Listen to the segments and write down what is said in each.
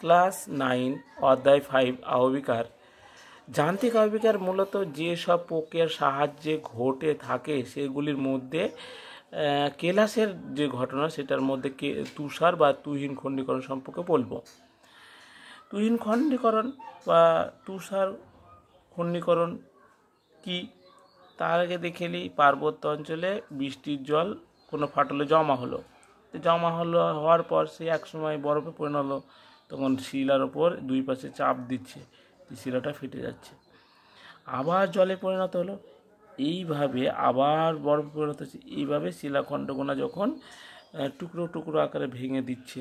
Class 9 অধ্যায় 5 আহবিকার। যান্ত্রিক আহবিকার মূলত যেসব প্রক্রিয়ার সাহায্যে ঘটে থাকে সেগুলির মধ্যে কেলাসের যে ঘটনা সেটার মধ্যে তুষার বা তুহিন খণ্ডীকরণ সম্পর্কে বলবো। তুহিন খণ্ডীকরণ বা তুষার খণ্ডীকরণ কি তার আগে দেখে নিই। পার্বত্য অঞ্চলে বৃষ্টির জল কোনো ফাটলে জমা হওয়ার পর সে একসময় বরফে পরিণত হলো, তখন শিলার ওপর দুই পাশে চাপ দিচ্ছে, শিলাটা ফেটে যাচ্ছে, আবার জলে পরিণত হলো, এইভাবে আবার বরফে পরিণত হচ্ছে। এইভাবে শিলাখণ্ডগুলো যখন টুকরো টুকরো আকারে ভেঙে দিচ্ছে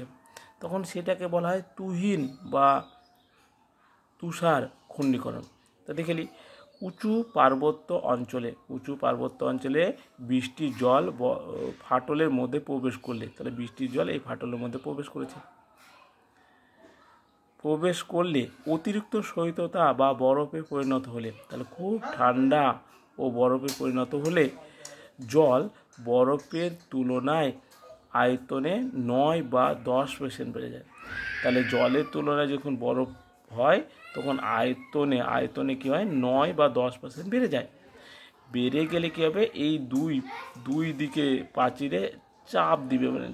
তখন সেটাকে বলা হয় তুহিন বা তুষার খণ্ডীকরণ। তা দেখে নিই। উঁচু পার্বত্য অঞ্চলে বৃষ্টির জল ফাটলের মধ্যে প্রবেশ করলে, তাহলে বৃষ্টির জল এই ফাটলের মধ্যে প্রবেশ করলে অতিরিক্ত শৈত্যতা বা বরফে পরিণত হলে, তাহলে খুব ঠান্ডা ও বরফে পরিণত হলে জল বরফের তুলনায় আয়তনে 9 বা 10% বেড়ে যায়। তাহলে জলের তুলনায় যখন বরফ হয় তখন আয়তনে কী হয়, 9 বা 10% বেড়ে যায়। বেড়ে গেলে কী হবে, এই দুই দিকে প্রাচীরে চাপ দিবে, মানে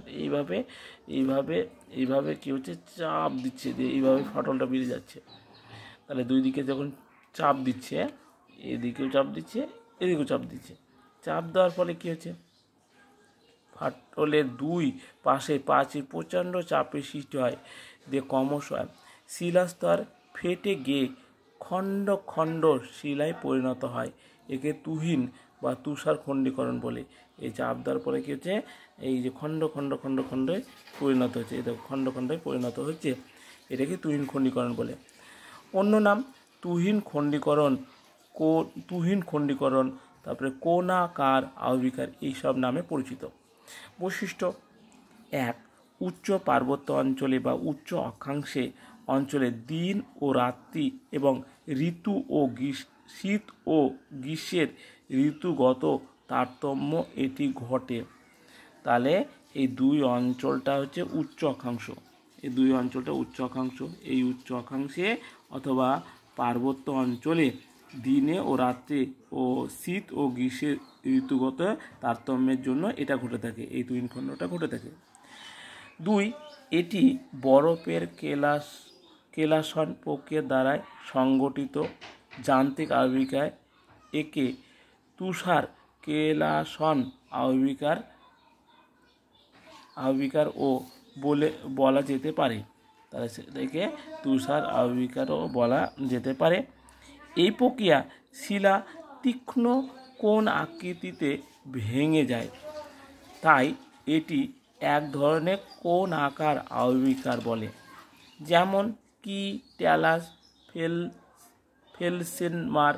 এইভাবে কী হচ্ছে, চাপ দিচ্ছে, দিয়ে এইভাবে ফাটলটা বেড়ে যাচ্ছে। তাহলে দুই দিকে যখন চাপ দিচ্ছে, এদিকেও চাপ দিচ্ছে, এদিকেও চাপ দিচ্ছে, চাপ দেওয়ার ফলে কী হচ্ছে, ফাটলের দুই পাশে প্রাচীর প্রচণ্ড চাপের সৃষ্টি হয়, দিয়ে ক্রমশ শিলাস্তর ফেটে গিয়ে খণ্ড খণ্ড শিলায় পরিণত হয়। একে তুহিন বা তুষার খণ্ডীকরণ বলে। এই চাপ দেওয়ার পরে কী হচ্ছে, এই যে খণ্ড খণ্ডে পরিণত হচ্ছে, এটা খণ্ড খণ্ডে পরিণত হচ্ছে, এটাকে তুহিন খণ্ডীকরণ বলে। অন্য নাম তুহিন খণ্ডীকরণ, তারপরে কোণাকার আহবিকার, এইসব নামে পরিচিত। বৈশিষ্ট্য: 1. উচ্চ পার্বত্য অঞ্চলে বা উচ্চ অক্ষাংশে অঞ্চলে দিন ও রাত্রি এবং শীত ও গ্রীষ্মের ঋতুগত তারতম্য এটি ঘটে। তাহলে এই দুই অঞ্চলটা হচ্ছে উচ্চ অক্ষাংশ, এই উচ্চ অক্ষাংশে অথবা পার্বত্য অঞ্চলে দিনে ও রাত্রে ও শীত ও গ্রীষ্মের ঋতুগত তারতম্যের জন্য এটা ঘটে থাকে, এই তুহিন খণ্ডটা ঘটে থাকে। 2. এটি বরফের কেলাসন প্রক্রিয়ার দ্বারাই সংগঠিত। যান্ত্রিক আহবিকায় একে তুষার কেলাসন আহবিকার ও বলা যেতে পারে। তাহলে সেটাকে তুষার আহবিকারও বলা যেতে পারে। এই প্রক্রিয়া শিলা তীক্ষ্ণ কোণ আকৃতিতে ভেঙে যায়, তাই এটি এক ধরনের কোণ আকার আহবিকার বলে, যেমন কি ট্যালাস, ফেলসেনমার,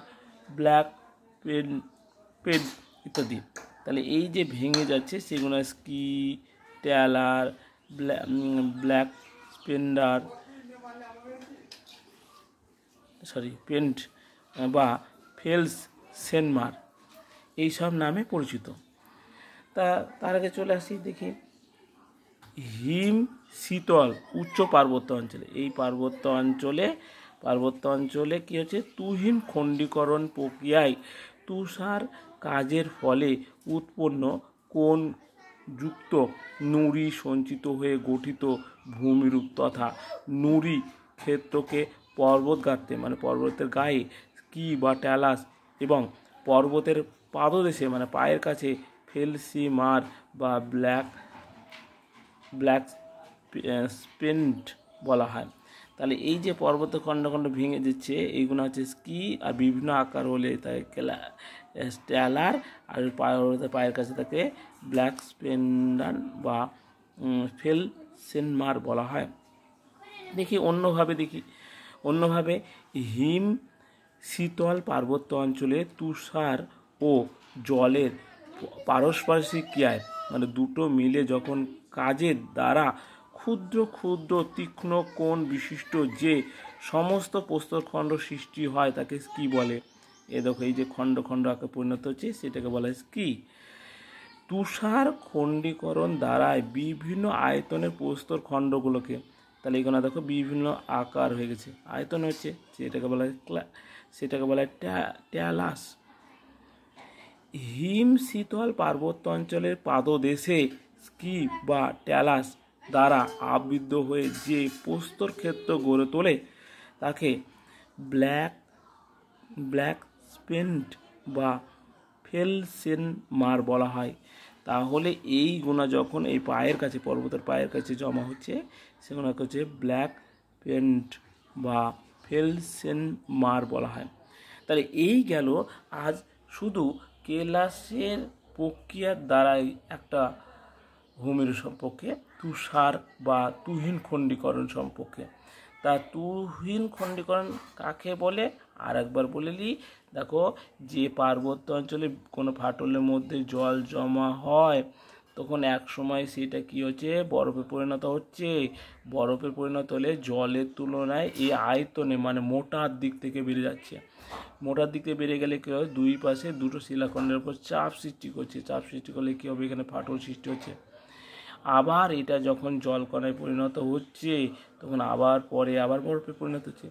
ব্ল্যাক পেন্ট ইত্যাদি। তাহলে এই যে ভেঙে যাচ্ছে সেগুলো স্কি, ট্যালার, ব্ল্যাক পেন্ট বা ফেলসেনমার এইসব নামে পরিচিত। তার আগে চলে আসি, দেখি হিম শীতল উচ্চ পার্বত্য অঞ্চলে, এই পার্বত্য অঞ্চলে কী হচ্ছে, তুহিন খণ্ডীকরণ প্রক্রিয়ায় তুষার কাজের ফলে উৎপন্ন কোণযুক্ত নুড়ি সঞ্চিত হয়ে গঠিত ভূমিরূপ তথা নুড়ি ক্ষেত্রকে পর্বতগাত্রে, মানে পর্বতের গায়ে স্কি বা ট্যালাস এবং পর্বতের পাদদেশে মানে পায়ের কাছে ফেলসিমার বা ব্ল্যাক পেন্ট বলা হয়। তাহলে এই যে পর্বত খণ্ড ভেঙে দিচ্ছে, এইগুলো হচ্ছে স্কি, আর বিভিন্ন আকার হলে তাকে ট্যালার, আর পায়ের কাছে তাকে ব্ল্যাক স্পেন্ডান বা ফেলসেনমার বলা হয়। অন্যভাবে হিম শীতল পার্বত্য অঞ্চলে তুষার ও জলের পারস্পরিক ক্রিয়ায়, মানে দুটো মিলে যখন কাজের দ্বারা ক্ষুদ্র ক্ষুদ্র তীক্ষ্ণ কোণ বিশিষ্ট যে সমস্ত প্রস্তরখণ্ড সৃষ্টি হয় তাকে স্কি বলে। দেখো এই যে খণ্ড আকারে পরিণত হচ্ছে, সেটাকে বলা হয় স্কি। তুষার খণ্ডীকরণ দ্বারায় বিভিন্ন আয়তনের প্রস্তরখণ্ডগুলোকে তাহলে এখানে দেখো বিভিন্ন আকার হয়ে গেছে, আয়তন হচ্ছে, সেটাকে বলা হয় ট্যালাস। হিম শীতল পার্বত্য অঞ্চলের পাদদেশে স্কি বা ট্যালাস দ্বারা আবৃত হয়ে যে প্রস্তর ক্ষেত্র গড়ে তোলে তাকে ব্ল্যাক স্পেন্ট বা ফেলসেনমার বলা হয়। তাহলে এই গুণা যখন এই পায়ের কাছে, পর্বতের পায়ের কাছে জমা হচ্ছে, সেগুলোকে হচ্ছে ব্ল্যাক পেন্ট বা ফেলসেনমার বলা হয়। তাহলে এই গেল আজ শুধু কেলাসের প্রক্রিয়ার দ্বারাই একটা ভূমির সম্পর্কে, তুষার বা তুহিন খণ্ডীকরণ সম্পর্কে। তা তুহিন খণ্ডীকরণ কাকে বলে আর একবার বলে নিই। দেখো, যে পার্বত্য অঞ্চলে কোনো ফাটলের মধ্যে জল জমা হয় তখন এক সময় সেটা কি হচ্ছে, বরফে পরিণত হচ্ছে। বরফে পরিণত হলে জলের তুলনায় এই আয়তনে মানে মোটার দিক থেকে বেড়ে যাচ্ছে। মোটার দিক থেকে বেড়ে গেলে কী হয়, দুই পাশে দুটো শিলাখণ্ডের উপর চাপ সৃষ্টি করছে। চাপ সৃষ্টি করলে কী হবে, এখানে ফাটল সৃষ্টি হচ্ছে। আবার এটা যখন জলকণায় পরিণত হচ্ছে তখন আবার বরফে পরিণত হচ্ছে।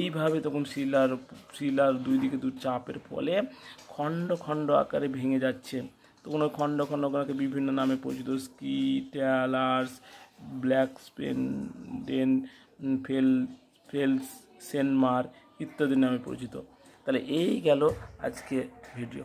এইভাবে তখন শিলার দুই দিকে চাপের ফলে খণ্ড খণ্ড আকারে ভেঙে যাচ্ছে। তখন ওই খণ্ড খণ্ডকে বিভিন্ন নামে পরিচিত, স্কি, ট্যালার্স, ব্ল্যাক স্পেন্ডেন, ফেলসেনমার ইত্যাদি নামে পরিচিত। তাহলে এই গেল আজকে ভিডিও।